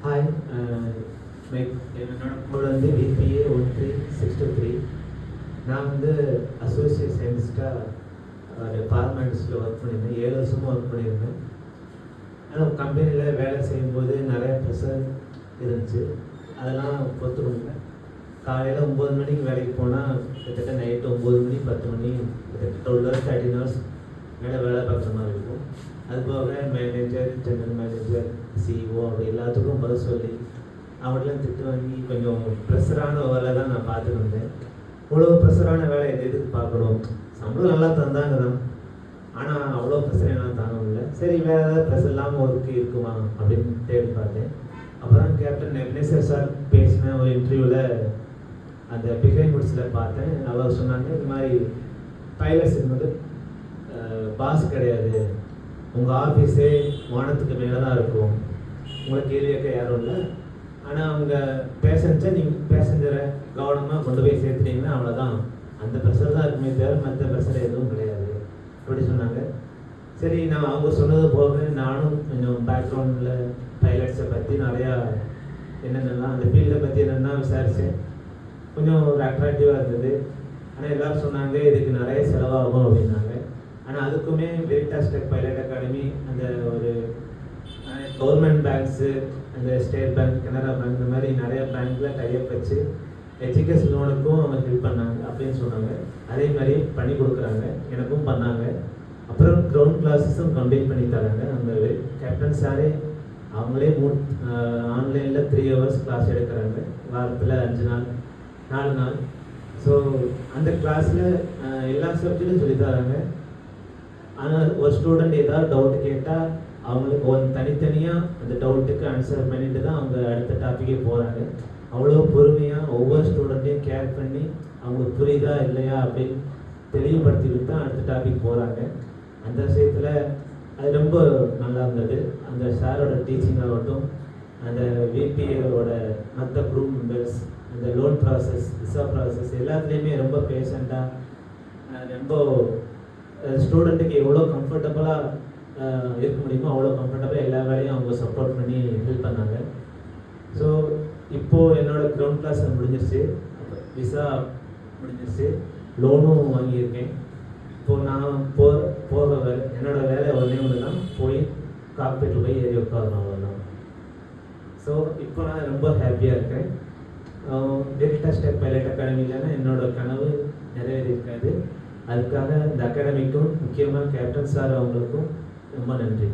Hi, என்னோட code வந்து VBA 13623. நான் வந்து அசோசியேட் சயின்டிஸ்டாக ஃபார்மாலிட்டிஸில் ஒர்க் பண்ணியிருந்தேன். 7 வருஷமாக ஒர்க் பண்ணியிருந்தேன். ஆனால் கம்பெனியில் வேலை செய்யும்போது நிறைய ப்ரெஷர் இருந்துச்சு. அதெல்லாம் பொறுத்துக்கணுங்க. காலையில் 9 மணிக்கு வேலைக்கு போனால் கிட்டத்தட்ட நைட்டு 9 மணி 10 மணி கிட்டத்தட்ட 12 ஹவர்ஸ் 13 ஹவர்ஸ் வேலை பார்க்குற மாதிரி இருக்கும். அதுபோக மேனேஜர், ஜெனரல் மேனேஜர், சிஇஓ அப்படி எல்லாத்துக்கும் பதில் சொல்லி அவங்களாம் திட்டு வாங்கி கொஞ்சம் ப்ரெஷரான வேலை தான் நான் பார்த்துட்டு வந்தேன். இவ்வளோ ப்ரெஷரான வேலை எதுக்கு பார்க்கணும்? சம்பளம் நல்லா தந்தாங்க தான், ஆனால் அவ்வளோ ப்ரெஷர் எல்லாம் தாங்க முடியல. சரி, வேறு ஏதாவது ப்ரெஷர் இல்லாமல் ஒர்க்கு இருக்குமா அப்படின்னு தேடி பார்த்தேன். அப்புறம் கேப்டன் எப்னேசர் சார் பேசின ஒரு இன்டர்வியூவில் அந்த பிகைன் குட்ஸில் பார்த்தேன். அவர் சொன்னாங்க, இது மாதிரி பைலட்ஸுக்கு வந்து பாஸ் கிடையாது, உங்கள் ஆஃபீஸே வானத்துக்கு மேலே தான் இருக்கும், உங்களை கேள்வி கேட்க யாரும் இல்லை, ஆனால் அவங்க நீங்கள் பேசஞ்சரை கவனமாக கொண்டு போய் சேர்த்துட்டீங்கன்னா அவ்வளோதான், அந்த ப்ரெஷர் தான் இருக்குமே தவிர மற்ற ப்ரெஷர் எதுவும் கிடையாது அப்படி சொன்னாங்க. சரி, நான் அவங்க சொன்னது போக நானும் கொஞ்சம் பேக்ரவுண்டில் பைலட்ஸை பற்றி நிறையா என்னென்னலாம் அந்த ஃபீல்டை பற்றி என்னென்னா விசாரித்தேன். கொஞ்சம் ஒரு அட்ராக்டிவாக இருந்தது. ஆனால் எல்லோரும் சொன்னாங்க இதுக்கு நிறைய செலவாகும் அப்படின்னாங்க. ஆனால் அதுக்குமே வெரிட்டாஸ் டெக் பைலட் அகாடமி அந்த ஒரு கவர்மெண்ட் பேங்க்ஸு, அந்த ஸ்டேட் பேங்க், கனரா பேங்க், இந்த மாதிரி நிறைய பேங்க்கில் டைப் வச்சு எஜுகேஷன் லோனுக்கும் அவங்க ஹெல்ப் பண்ணாங்க அப்படின்னு சொன்னாங்க. அதே மாதிரி பண்ணி கொடுக்குறாங்க, எனக்கும் பண்ணாங்க. அப்புறம் கிரவுண்ட் கிளாஸஸும் கம்ப்ளீட் பண்ணி தராங்க. அந்த கேப்டன் சாரே அவங்களே ஆன்லைனில் 3 ஹவர்ஸ் கிளாஸ் எடுக்கிறாங்க, வாரத்தில் 5 நாள் 4 நாள். ஸோ அந்த கிளாஸில் எல்லா சப்ஜெக்டும் சொல்லி தராங்க. ஆனால் ஒரு ஸ்டூடெண்ட் ஏதாவது டவுட் கேட்டால் அவங்களுக்கு தனித்தனியாக அந்த டவுட்டுக்கு ஆன்சர் பண்ணிட்டு தான் அவங்க அடுத்த டாப்பிக்கே போகிறாங்க. அவ்வளோ பொறுமையாக ஒவ்வொரு ஸ்டூடெண்ட்டையும் கேர் பண்ணி அவங்களுக்கு புரியுதா இல்லையா அப்படின்னு தெளிவுபடுத்திக்கிட்டு தான் அடுத்த டாபிக் போகிறாங்க. அந்த விஷயத்தில் அது ரொம்ப நல்லா இருந்தது. அந்த சாரோட டீச்சிங் ஆகட்டும், அந்த விபிஏவோட மற்ற குரூப் மெம்பர்ஸ், அந்த லோன் ப்ராசஸ், விசா ப்ராசஸ் எல்லாத்துலேயுமே ரொம்ப பேஷண்ட்டாக, ரொம்ப ஸ்டூடெண்ட்டுக்கு எவ்வளோ கம்ஃபர்டபுளாக இருக்க முடியுமோ அவ்வளோ கம்ஃபர்டபுளாக எல்லா வேலையும் அவங்க சப்போர்ட் பண்ணி ஹெல்ப் பண்ணாங்க. ஸோ இப்போது என்னோடய கிரவுண்ட் கிளாஸ் முடிஞ்சிருச்சு, விசா முடிஞ்சிருச்சு, லோனும் வாங்கியிருக்கேன். இப்போது நான் போகிற வேலை, என்னோடய வேலை ஒன்று தான் போய் காக்பிட்டில் போய் ஏறி உட்காரணும், அவ்வளோதான். ஸோ இப்போ நான் ரொம்ப ஹாப்பியாக இருக்கேன். வெரிட்டாஸ் டெக் பைலட் அகாடமி இல்லைன்னா என்னோடய கனவு நிறைவேறியிருக்காது. அதுக்காக இந்த அகாடமிக்கும் முக்கியமாக கேப்டன் சார் அவங்களுக்கும் ரொம்ப நன்றி.